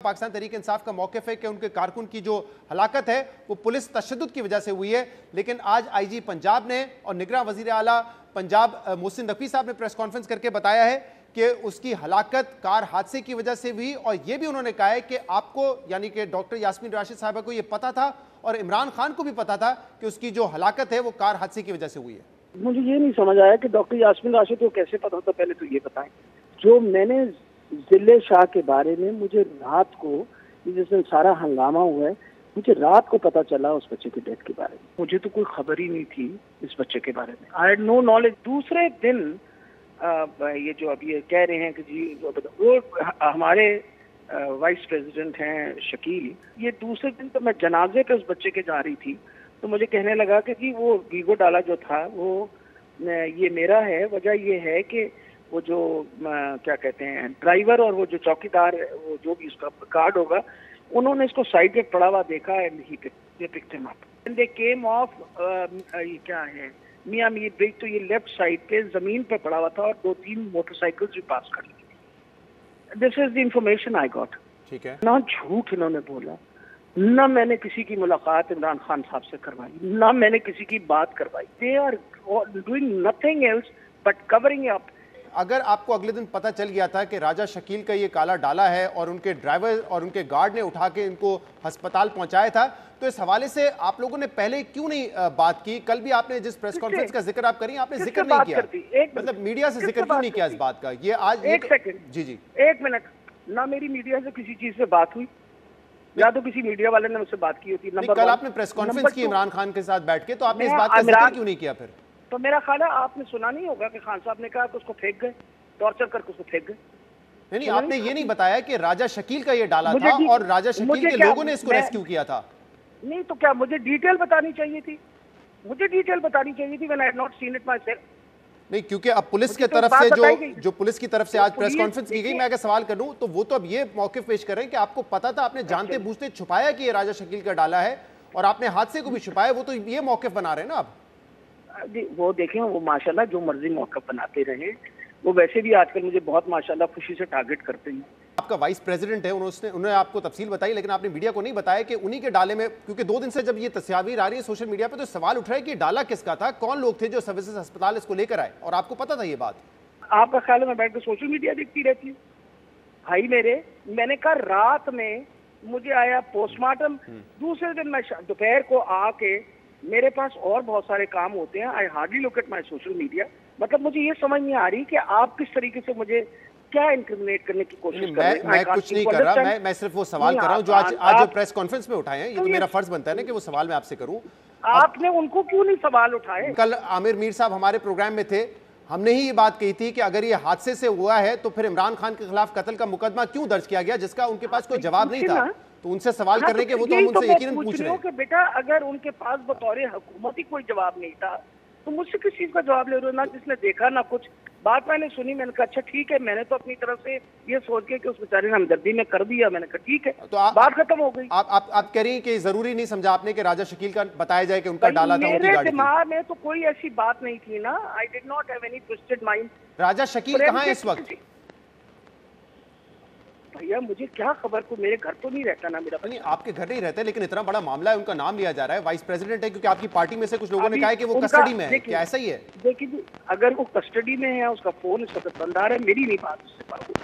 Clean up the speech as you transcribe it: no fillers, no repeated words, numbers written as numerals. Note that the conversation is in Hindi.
पाकिस्तान तहरीक इंसाफ का मौक़िफ़ है कि उनके कारकुन की जो हलाकत है वो पुलिस तशद्दुद की वजह से हुई है, लेकिन आज आईजी पंजाब ने और निगरां वज़ीर आला पंजाब मोहसिन नकवी साहब ने प्रेस कॉन्फ्रेंस करके बताया है कि उसकी हलाकत कार हादसे की वजह से हुई। और ये भी उन्होंने कहा है कि आपको यानी कि डॉक्टर यास्मीन राशिद साहबा को ये पता था और इमरान खान को भी पता था कि उसकी जो हलाकत है वो कार हादसे की वजह से हुई है। मुझे ये नहीं समझ आया कि डॉक्टर यास्मीन राशिद को कैसे पता था, पहले तो ये बताएं। जो मैंने जिले शाह के बारे में मुझे रात को, जिस दिन सारा हंगामा हुआ है, मुझे रात को पता चला उस बच्चे की डेथ के बारे में। मुझे तो कोई खबर ही नहीं थी इस बच्चे के बारे में। I had no knowledge. दूसरे दिन ये जो अभी ये कह रहे हैं कि जी वो हमारे वाइस प्रेसिडेंट हैं शकील, ये दूसरे दिन तो मैं जनाजे पे उस बच्चे के जा रही थी तो मुझे कहने लगा कि जी वो वीगो डाला जो था वो ये मेरा है। वजह ये है कि वो जो क्या कहते हैं ड्राइवर और वो जो चौकीदार वो जो भी उसका गार्ड होगा, उन्होंने इसको साइड पे पड़ा हुआ देखा and he picked him up and they came of ये क्या है मियां मीर ब्रिज, तो ये लेफ्ट साइड पे जमीन पे पड़ा हुआ था और 2-3 मोटरसाइकिल्स भी पास कर ली। This is the information I got. ठीक है। ना झूठ इन्होंने बोला, ना मैंने किसी की मुलाकात इमरान खान साहब से करवाई, ना मैंने किसी की बात करवाई। They are doing nothing else but covering up. अगर आपको अगले दिन पता चल गया था कि राजा शकील का ये काला डाला है और उनके ड्राइवर और उनके गार्ड ने उठा के इनको अस्पताल पहुंचाया था, तो इस हवाले से आप लोगों ने पहले क्यों नहीं बात की? कल भी आपने जिस प्रेस कॉन्फ्रेंस का जिक्र आप करी, आपने जिक्र नहीं किया, मतलब मीडिया से जिक्र क्यों नहीं किया इस बात का? ये आज एक सेकंड, जी 1 मिनट, ना मेरी मीडिया से किसी चीज से बात हुई, या तो किसी मीडिया वाले ने मुझसे बात की होती। नंबर कल आपने प्रेस कॉन्फ्रेंस की इमरान खान के साथ बैठ के, तो आपने इस बात का जिक्र क्यों नहीं किया फिर? तो मेरा ख्याल है आपने सुना नहीं होगा कि खान साहब ने कहा कि उसको फेंक गए, टॉर्चर करके उसको फेंक गए। नहीं, आपने ये नहीं बताया कि राजा शकील का ये डाला था और राजा शकील के लोगों ने इसको रेस्क्यू किया था। नहीं तो क्या मुझे डिटेल बतानी चाहिए थी? मुझे डिटेल बतानी चाहिए थी when I had not seen it my self. नहीं, क्योंकि अब पुलिस की तरफ से जो पुलिस की तरफ से आज प्रेस कॉन्फ्रेंस की गई, मैं अगर सवाल करूं तो वो तो अब ये मौक़िफ़ पेश कर रहे हैं कि आपको पता था, आपने जानते बूझते छुपाया कि ये राजा शकील का डाला है और आपने हादसे को भी छुपाया, वो तो ये मौक़िफ़ बना रहे हैं ना आप। वो देखें, वो माशाल्लाह जो मर्जी मौक़िफ़ बनाते रहे, वो वैसे भी आजकल मुझे बहुत माशाल्लाह खुशी से टारगेट करते हैं। आपका वाइस प्रेसिडेंट है, उन्होंने आपको तफसील बताई, लेकिन आपने मीडिया को नहीं बताया कि उन्हीं के डाले में, क्योंकि 2 दिन से जब ये तस्वीर आ रही है सोशल मीडिया पे तो सवाल उठ रहा है कि डाला किसका था, कौन लोग थे जो सर्विसेज अस्पताल इसको लेकर आए, और आपको पता था ये बात? आपका ख्याल है मैं बैठ कर सोशल मीडिया देखती रहती हूँ? भाई मेरे, मैंने कहा रात में मुझे आया पोस्टमार्टम, दूसरे दिन मैं दोपहर को आके, मेरे पास और बहुत सारे काम होते हैं, I hardly look at my social media. मतलब मुझे ये समझ नहीं आ रही कि आप किस तरीके से मुझे क्या इंक्रिमिनेट करने की कोशिश कर रहे हैं। मैं कुछ नहीं कर रहा, मैं सिर्फ वो सवाल कर रहा हूं जो आज प्रेस कॉन्फ्रेंस में उठाए हैं। ये तो मेरा फर्ज बनता है ना कि वो सवाल मैं आपसे करूं। आपने उनको क्यों नहीं सवाल उठाए? कल आमिर मीर साहब हमारे प्रोग्राम में थे, हमने ही ये बात कही थी कि अगर ये हादसे से हुआ है तो फिर इमरान खान के खिलाफ कत्ल का मुकदमा क्यों दर्ज किया गया, जिसका उनके पास कोई जवाब नहीं था। तो उनसे सवाल करने के वो तो हम उनसे यकीनन पूछ रहे हैं कि बेटा अगर उनके पास बतौर हुकूमत ही कोई जवाब नहीं था तो मुझसे किस चीज का जवाब ले रहे हो? ना जिसने देखा ना कुछ। बात मैंने सुनी, मैंने कहा अच्छा ठीक है, मैंने तो अपनी तरफ से ये सोच के कि उस बेचारे ने हमदर्दी में कर दिया, मैंने कहा ठीक है, तो बात खत्म हो गई। आप कह रही हैं कि जरूरी नहीं समझा आपने कि राजा शकील का बताया जाए कि उनका डाला था, उनकी गाड़ी थी। दिमाग में तो कोई ऐसी बात नहीं थी ना। I did not have any twisted mind. Raja Shakeel कहाँ है इस वक्त? भैया मुझे क्या खबर, को मेरे घर तो नहीं रहता ना मेरा। नहीं, आपके घर नहीं रहते, लेकिन इतना बड़ा मामला है, उनका नाम लिया जा रहा है, वाइस प्रेसिडेंट है, क्योंकि आपकी पार्टी में से कुछ लोगों ने कहा है कि वो कस्टडी में है। क्या ऐसा ही है? देखिए, अगर वो कस्टडी में है, उसका फोन इस वक्त बंद आ रहा है, मेरी नहीं बात उससे।